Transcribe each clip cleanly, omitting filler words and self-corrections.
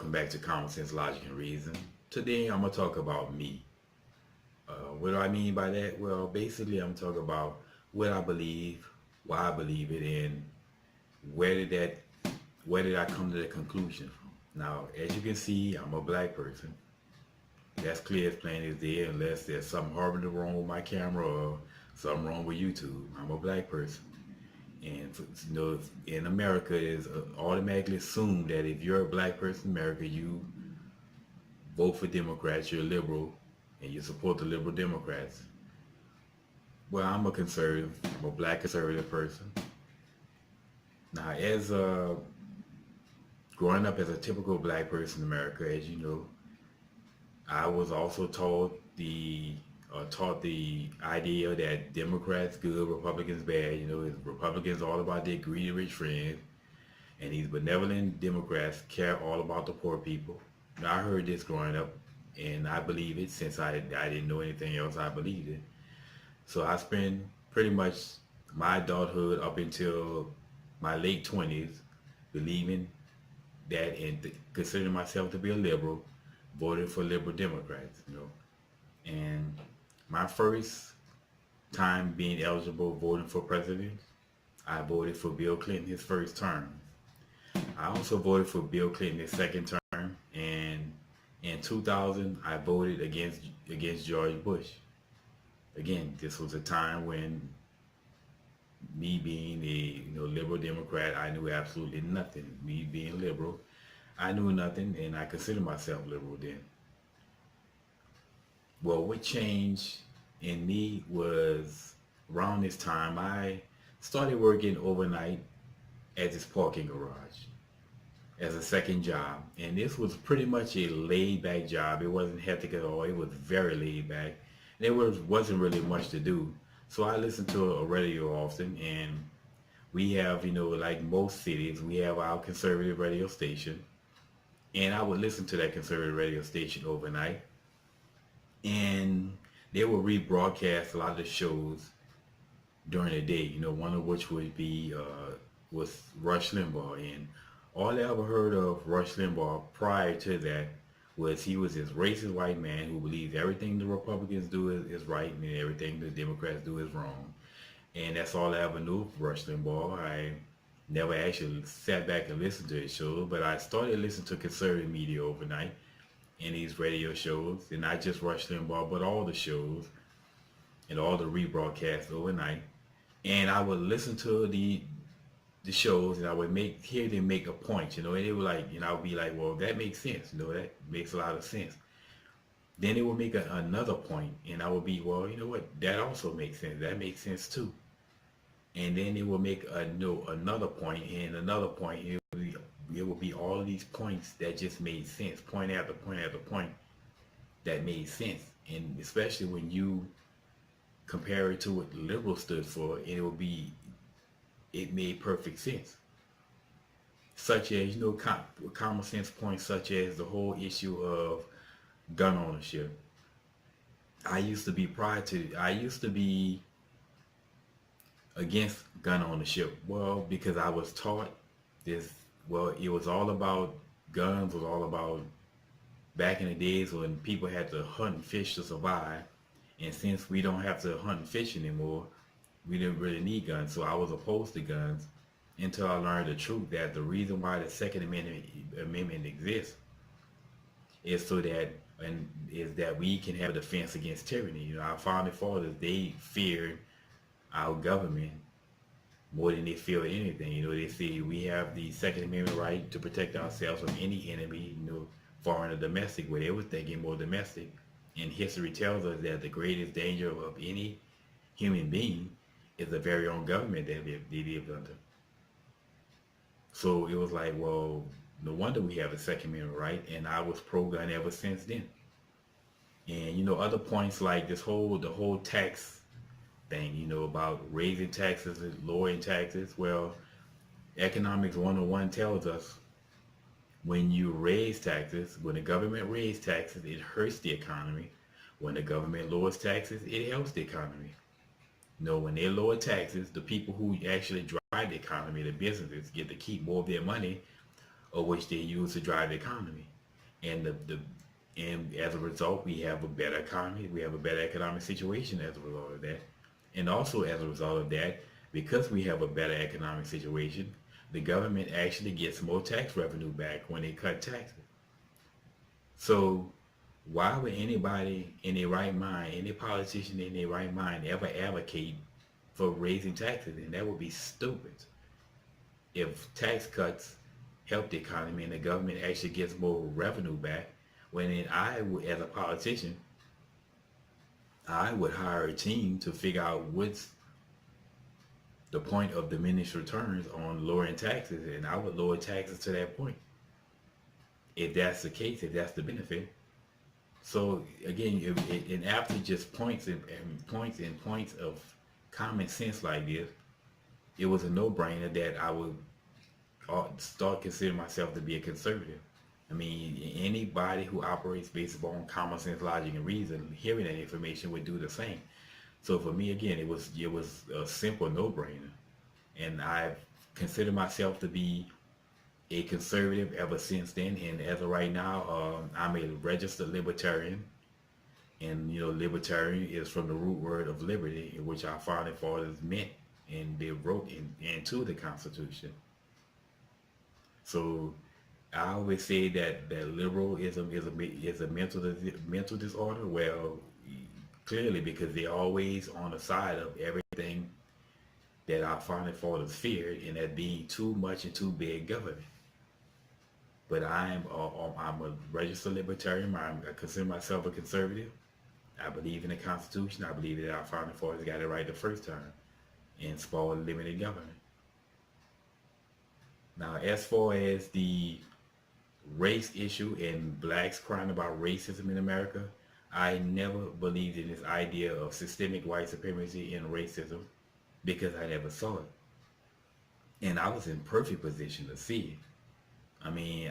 welcome back to Common Sense, Logic, and Reason. Today I'm going to talk about me. What do I mean by that? Well, basically I'm talking about what I believe, why I believe it, and where did that, where did I come to the conclusion from? Now, as you can see, I'm a black person. That's clear as plain as day, unless there's something horribly wrong with my camera or something wrong with YouTube. I'm a black person. And in America, it's automatically assumed that if you're a black person in America, you vote for Democrats, you're liberal, and you support the liberal Democrats. Well, I'm a conservative. I'm a black conservative person. Now, as growing up as a typical black person in America, as you know, I was also taught the idea that Democrats good, Republicans bad. Republicans all about their greedy rich friends, and these benevolent Democrats care all about the poor people. Now, I heard this growing up, and I believe it since I didn't know anything else. I believed it. So I spent pretty much my adulthood up until my late 20s believing that and considering myself to be a liberal, voted for liberal Democrats. And my first time being eligible voting for president, I voted for Bill Clinton his first term. I also voted for Bill Clinton his second term, and in 2000 I voted against George Bush. Again, this was a time when me being a liberal Democrat, I knew absolutely nothing. Me being liberal, I knew nothing, and I considered myself liberal then. Well, what changed in me was around this time I started working overnight at this parking garage as a second job. And this was pretty much a laid back job. It wasn't hectic at all. It was very laid back. Wasn't really much to do. So I listened to a radio often, and we have, like most cities, we have our conservative radio station. And I would listen to that conservative radio station overnight. And they would rebroadcast a lot of the shows during the day, one of which would be was Rush Limbaugh. And all I ever heard of Rush Limbaugh prior to that was he was this racist white man who believes everything the Republicans do is right and everything the Democrats do is wrong. And that's all I ever knew of Rush Limbaugh. I never actually sat back and listened to his shows, but I started listening to conservative media overnight in these radio shows, and not just Rush Limbaugh, but all the shows and all the rebroadcasts overnight. And I would listen to the shows, and I would hear them make a point, and they were like, I would be like, well, that makes sense, that makes a lot of sense. Then they would make another point, and I would be, well, you know what, that also makes sense. That makes sense too. And then they would make another point and another point. It would be all of these points that just made sense, point after point after point that made sense. And especially when you compare it to what liberal stood for, it made perfect sense. Such as, common sense points such as the whole issue of gun ownership. I used to be against gun ownership. Well, because I was taught this. Well, it was all about guns, was all about back in the days when people had to hunt and fish to survive. And since we don't have to hunt and fish anymore, we didn't really need guns. So I was opposed to guns until I learned the truth that the reason why the Second Amendment exists is that we can have a defense against tyranny. Our founding fathers, they feared our government more than they fear anything. They say we have the Second Amendment right to protect ourselves from any enemy, foreign or domestic, where they were thinking more domestic. And history tells us that the greatest danger of any human being is the very own government that they lived under. So it was like, well, no wonder we have a Second Amendment right, and I was pro-gun ever since then. And other points like the whole tax thing, about raising taxes and lowering taxes. Well, economics 101 tells us when you raise taxes, when the government raises taxes, it hurts the economy. When the government lowers taxes, it helps the economy. When they lower taxes, the people who actually drive the economy, the businesses, get to keep more of their money, or which they use to drive the economy. And and as a result, we have a better economy. We have a better economic situation as a result of that. And also as a result of that, because we have a better economic situation, the government actually gets more tax revenue back when they cut taxes. So why would anybody in their right mind, any politician in their right mind, ever advocate for raising taxes? And that would be stupid. If tax cuts help the economy and the government actually gets more revenue back, when then I would, as a politician, I would hire a team to figure out what's the point of diminished returns on lowering taxes, and I would lower taxes to that point. If that's the case, if that's the benefit. So again, and after just points of common sense like this, it was a no-brainer that I would start considering myself to be a conservative. I mean, anybody who operates based upon common sense, logic, and reason, hearing that information would do the same. So for me, again, it was a simple no-brainer, and I've considered myself to be a conservative ever since then. And as of right now, I'm a registered libertarian, and libertarian is from the root word of liberty, which our founding fathers meant, and they wrote into the Constitution. So I always say that liberalism is a mental disorder. Well, clearly because they're always on the side of everything that our founding fathers feared, and that being too much and too big government. But I'm a registered libertarian. I consider myself a conservative. I believe in the Constitution. I believe that our founding fathers got it right the first time in small limited government. Now, as far as the race issue and blacks crying about racism in America, I never believed in this idea of systemic white supremacy and racism because I never saw it. And I was in perfect position to see it. I mean,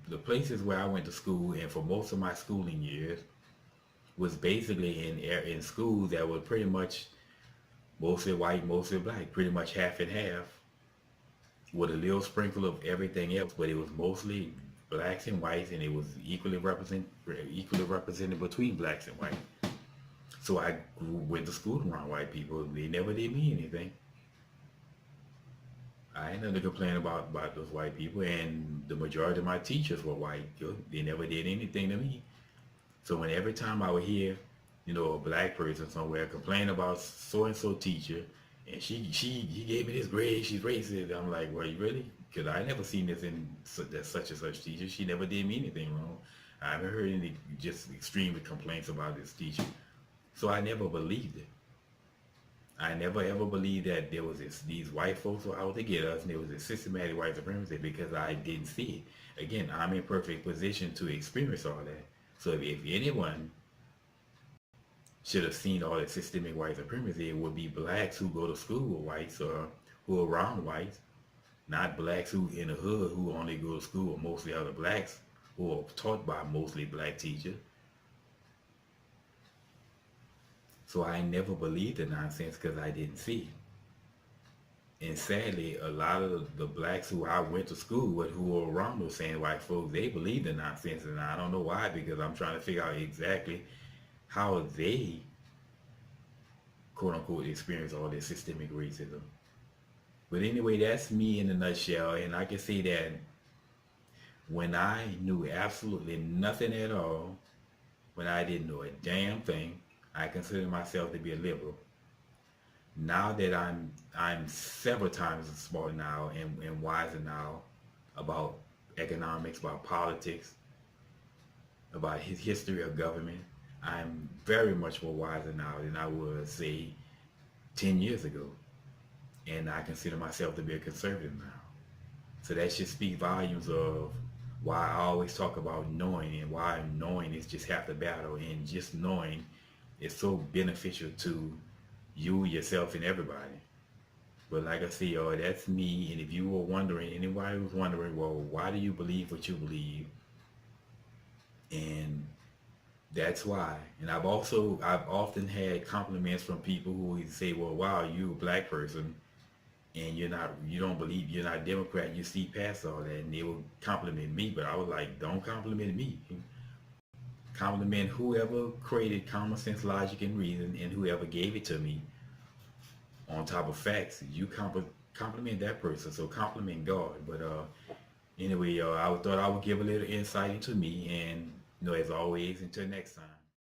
the places where I went to school, and for most of my schooling years, was basically in schools that were pretty much mostly white, mostly black, pretty much half and half, with a little sprinkle of everything else, but it was mostly blacks and whites, and it was equally represented between blacks and whites. So I went to school around white people. They never did me anything. I ain't nothing to complain about those white people, and the majority of my teachers were white. They never did anything to me. So when every time I would hear, a black person somewhere complain about so and so teacher, and he gave me this grade, she's racist. I'm like, well, you really? Because I never seen this in such and such teacher. She never did me anything wrong. I haven't heard any just extreme complaints about this teacher. So I never believed it. I never ever believed that there was these white folks were out to get us, and there was a systematic white supremacy, because I didn't see it. Again, I'm in perfect position to experience all that. So if anyone should have seen all that systemic white supremacy, it would be blacks who go to school with whites, or who are around whites, not blacks who in the hood who only go to school with mostly other blacks who are taught by mostly black teachers. So I never believed the nonsense because I didn't see it. And sadly, a lot of the blacks who I went to school with, who were around those same white folks, they believe the nonsense, and I don't know why, because I'm trying to figure out exactly how they, quote unquote, experience all this systemic racism. But anyway, that's me in a nutshell, and I can say that when I knew absolutely nothing at all, when I didn't know a damn thing, I consider myself to be a liberal. Now that I'm several times as smart now and wiser now about economics, about politics, about his history of government, I'm very much more wiser now than I was, say, 10 years ago. And I consider myself to be a conservative now. So that should speak volumes of why I always talk about knowing, and why knowing is just half the battle, and just knowing is so beneficial to you, yourself, and everybody. But like I say, y'all, that's me. And if you were wondering, anybody was wondering, well, why do you believe what you believe? And that's why. And I've often had compliments from people who would say, well, wow, you a black person, and you don't believe, you're not a Democrat, you see past all that, and they will compliment me, but I was like, don't compliment me. Compliment whoever created common sense, logic, and reason, and whoever gave it to me on top of facts. You compliment that person, so compliment God. But anyway, I thought I would give a little insight into me, and as always, until next time.